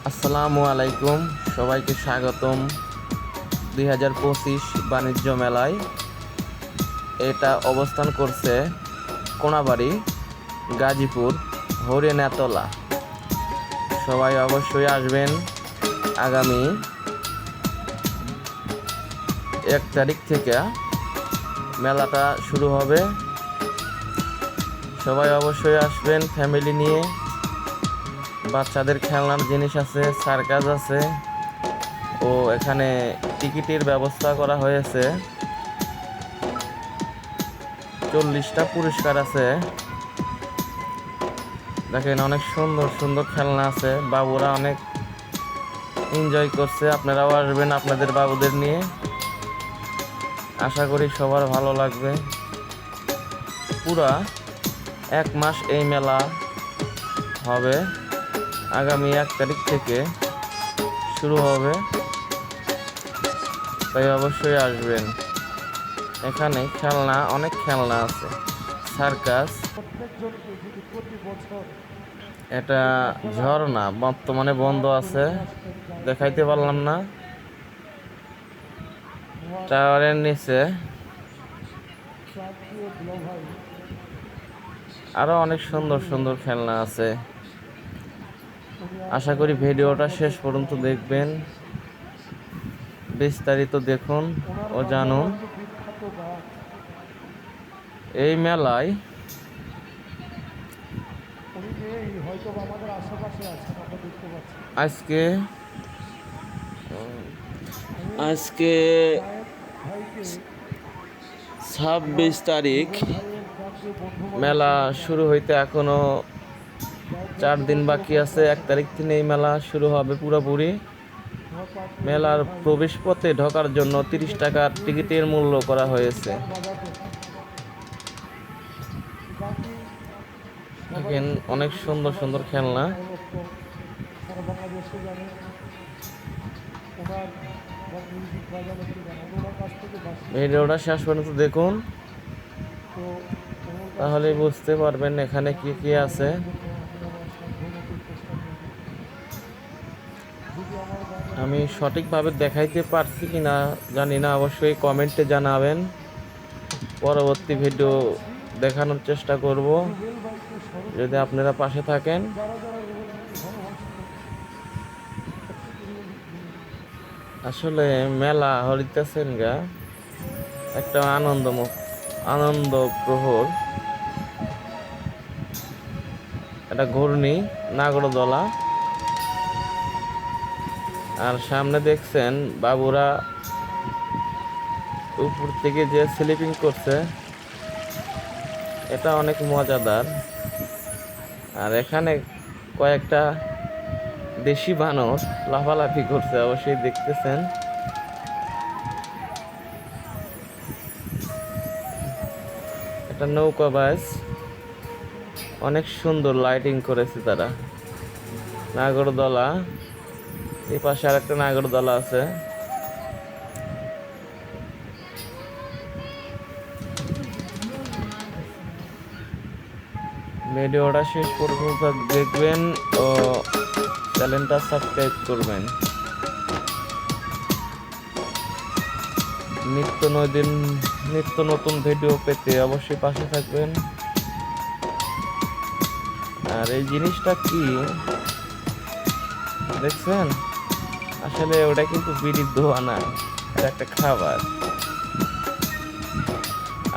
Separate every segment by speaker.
Speaker 1: আসসালামু আলাইকুম, সবাইকে স্বাগতম 2025 বাণিজ্য মেলায়। এটা অবস্থান করছে কোনাবাড়ি, গাজীপুর, হরিণাতলা। সবাই অবশ্যই আসবেন। আগামী 1 তারিখ থেকে মেলাটা শুরু হবে। সবাই অবশ্যই আসবেন ফ্যামিলি নিয়ে। বাচ্চাদের খেলনার জিনিস আছে, সার্কাস আছে ও এখানে টিকিটের ব্যবস্থা করা হয়েছে। 40টা পুরস্কার আছে। দেখেন, অনেক সুন্দর সুন্দর খেলনা আছে। বাবুরা অনেক এনজয় করছে। আপনারাও আসবেন আপনাদের বাবুদের নিয়ে। আশা করি সবার ভালো লাগবে। পুরা 1 মাস এই মেলা হবে। আগামী 1 তারিখ থেকে শুরু হবে, তাই অবশ্যই আসবেন। এখানে খেলনা, অনেক খেলনা আছে, সার্কাস। এটা ঝর্ণা বর্তমানে বন্ধ আছে, দেখাইতে পারলাম না। টাওয়ারের নিচে আরো অনেক সুন্দর সুন্দর খেলনা আছে। আশা করি ভিডিওটা শেষ পর্যন্ত দেখবেন, বিস্তারিত দেখুন ও জানুন। এই মেলায় আজকে 26 তারিখ, মেলা শুরু হইতে এখনো 4 দিন বাকি আছে। 1 তারিখ থেকে এই মেলা শুরু হবে পুরোপুরি। মেলার প্রবেশ পথে ঢোকার জন্য 30 টাকার টিকিটের মূল্য করা হয়েছে। দেখেন, অনেক সুন্দর সুন্দর খেলনা। ভিডিওটা শেষ পর্যন্ত দেখুন, তাহলে বুঝতে পারবেন এখানে কি কি আছে। আমি সঠিকভাবে দেখাইতে পারছি কিনা জানি না, অবশ্যই কমেন্টে জানাবেন। পরবর্তী ভিডিও দেখানোর চেষ্টা করব যদি আপনারা পাশে থাকেন। আসলে মেলা হইতেছেন গা একটা আনন্দ প্রহর। এটা ঘূর্ণি নাগরদোলা। আর সামনে দেখছেন বাবুরা উপর থেকে যে স্লিপিং করছে, এটা অনেক মজাদার। আর এখানে কয়েকটা দেশি বানর লাফালাফি করছে, অবশ্যই দেখতেছেন। এটা নৌকাবাজ, অনেক সুন্দর লাইটিং করেছে তারা। নাগরদোলা, এই পাশে আর একটা নাগরদোলা আছে। ভিডিওটা শেষ পর্যন্ত দেখবেন ও চ্যানেলটা সাবস্ক্রাইব করবেন। নিত্য নতুন ভিডিও পেতে অবশ্যই পাশে থাকবেন। আর এই জিনিসটা কি দেখছেন, আসলে ওটা কিন্তু বিড়ির ধোয়া না, এটা একটা খাবার।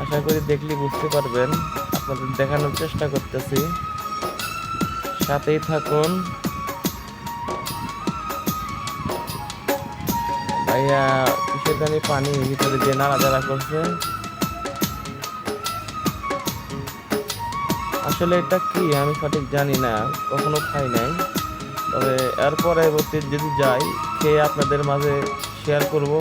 Speaker 1: আশা করি দেখলে বুঝতে পারবেন। আপনাদের দেখানোর চেষ্টা করতেছি, সাথেই থাকুন। ভাইয়া কিসের জানি পানি ভিতরে দিয়ে নাড়াচাড়া করছে। আসলে এটা কি আমি সঠিক জানি না, কখনো খাই নাই। তবে এর পরবর্তী যদি যাই, খেয়ে আপনাদের মাঝে শেয়ার করব।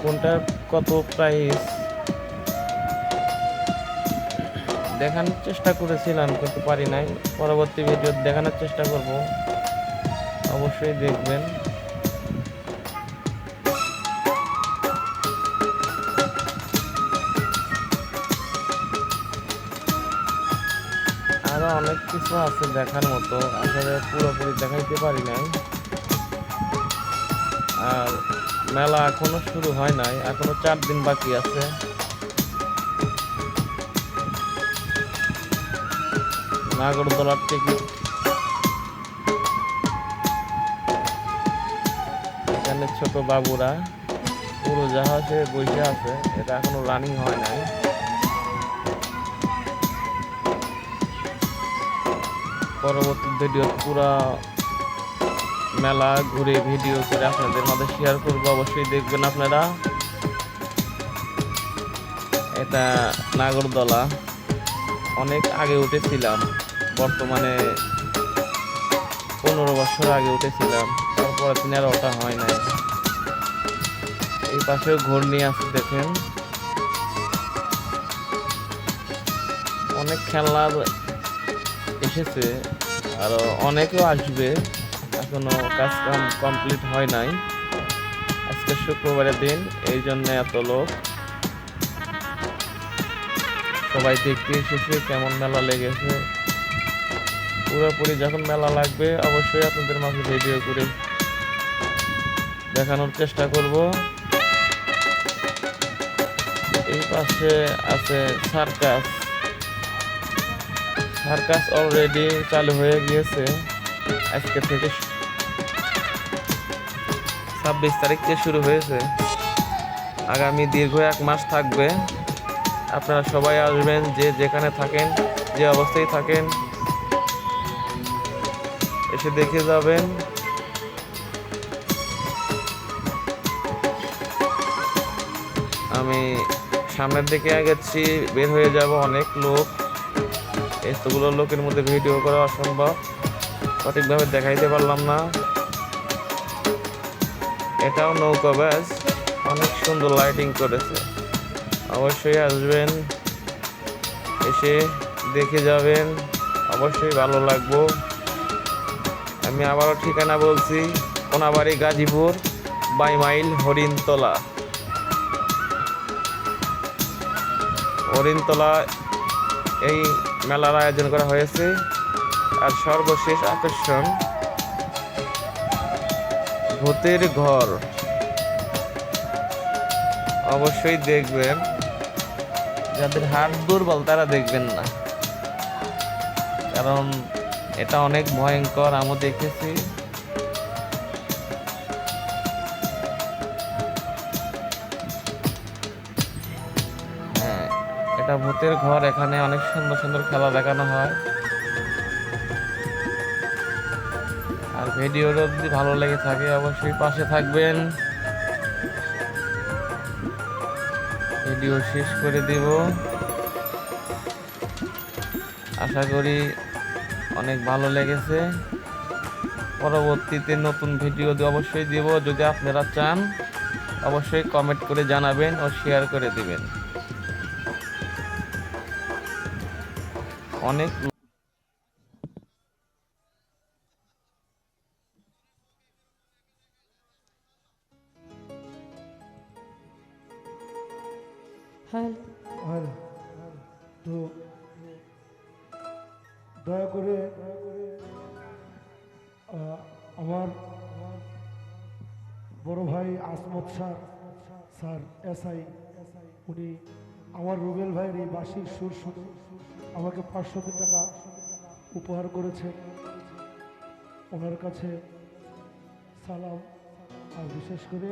Speaker 1: কোনটার কত প্রাইস দেখানোর চেষ্টা করেছিলাম, কিন্তু পারি নাই। পরবর্তী ভিডিও দেখানোর চেষ্টা করব, অবশ্যই দেখবেন। অনেক কিছু আছে দেখার মতো, আসলে পুরোপুরি দেখাইতে পারি নাই। আর মেলা এখনো শুরু হয় নাই, এখনো 4 দিন বাকি আছে। নাগরদোলার টিকিট, এখানে ছোট বাবুরা উড়োজাহাজে বসে আছে, এটা এখনো রানিং হয় নাই। পরবর্তী ভিডিও পুরা মেলা ঘুরে ভিডিও করে আপনাদের মাঝে শেয়ার করবো, অবশ্যই দেখবেন আপনারা। এটা নাগরদোলা, অনেক আগে উঠেছিলাম, বর্তমানে 15 বছর আগে উঠেছিলাম, তারপরে দিন আর ওটা হয় নাই। এই পাশেও ঘূর্ণি আছে দেখেন, অনেক খেলনা এসেছে, আরো অনেকেও আসবে, এখনো কাজ কাম কমপ্লিট হয় নাই। আজকে শুক্রবারের দিন, এই জন্য এত লোক। সবাই দেখতে এসেছে কেমন মেলা লেগেছে। পুরোপুরি যখন মেলা লাগবে অবশ্যই আপনাদের মাঝে ভিডিও করে দেখানোর চেষ্টা করব। এই পাশে আছে সার্কাস, সার্কাস অলরেডি চালু হয়ে গিয়েছে। আজকে থেকে 26 তারিখ থেকে শুরু হয়েছে, আগামী দীর্ঘ 1 মাস থাকবে। আপনারা সবাই আসবেন, যে যেখানে থাকেন, যে অবস্থায় থাকেন, এসে দেখে যাবেন। আমি সামনের দিকে গেছি, বের হয়ে যাব, অনেক লোক, এতগুলো লোকের মধ্যে ভিডিও করা অসম্ভব, সঠিকভাবে দেখাইতে পারলাম না। এটাও নৌকাবাজ, অনেক সুন্দর লাইটিং করেছে, অবশ্যই আসবেন, এসে দেখে যাবেন, অবশ্যই ভালো লাগবো। আমি আবারও ঠিকানা বলছি, কোনাবাড়ি, গাজীপুর, 22 মাইল, হরিণতলা। হরিণতলা এই মেলার আয়োজন করা হয়েছে। আর সর্বশেষ আকর্ষণ ভূতের ঘর, অবশ্যই দেখবেন। যাদের হাত দুর্বল তারা দেখবেন না, কারণ এটা অনেক ভয়ঙ্কর, আমি দেখেছি। হ্যাঁ, এটা ভূতের ঘর, এখানে অনেক সুন্দর সুন্দর খেলা দেখানো হয়। আর ভিডিওটা যদি ভালো লেগে থাকে অবশ্যই পাশে থাকবেন। ভিডিও শেষ করে দিব, আশা করি অনেক ভালো লেগেছে। পরবর্তীতে নতুন ভিডিও অবশ্যই দিব, যদি আপনারা চান অবশ্যই কমেন্ট করে জানাবেন ও শেয়ার করে দিবেন। অনেক
Speaker 2: তো দয়া করে আমার বড় ভাই আসমত স্যার এসআই, উনি আমার রুবেল ভাইয়ের এই বাঁশির সুর শুনে আমাকে 500 টাকা উপহার করেছেন। ওনার কাছে সালাম। আর বিশেষ করে